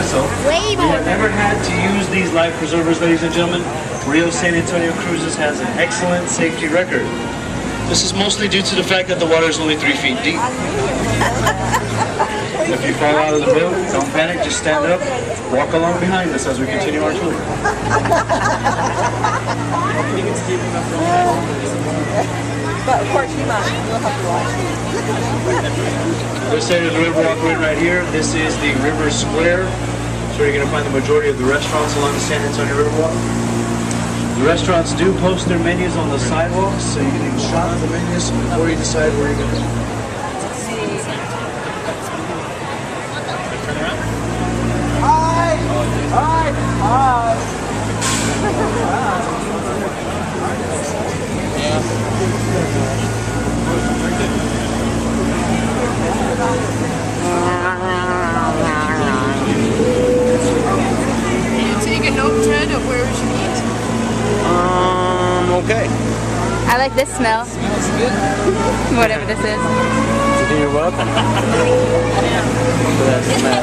myself. Way We more. have never had to use these life preservers, ladies and gentlemen. Rio San Antonio Cruises has an excellent safety record. This is mostly due to the fact that the water is only 3 feet deep. If you fall out of the boat, don't panic, just stand up, walk along behind us as we continue our tour. But of course, you might. You'll have to watch. This area of the Riverwalk we're in right here, this is the River Square. So you're going to find the majority of the restaurants along the San Antonio Riverwalk. The restaurants do post their menus on the sidewalks, so you can even shop the menus before you decide where you're going to eat. Take a note, Ted, of where we should eat. Okay. I like this smell. Smells good. Whatever this is. You're welcome. For that smell.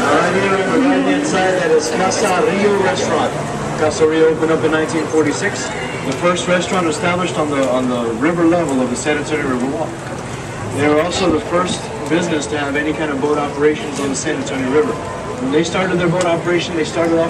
Right here on the right-hand side, that is Casa Rio Restaurant. Casa Rio opened up in 1946. The first restaurant established on the river level of the San Antonio Riverwalk. They were also the first business to have any kind of boat operations on the San Antonio River. When they started their boat operation, they started off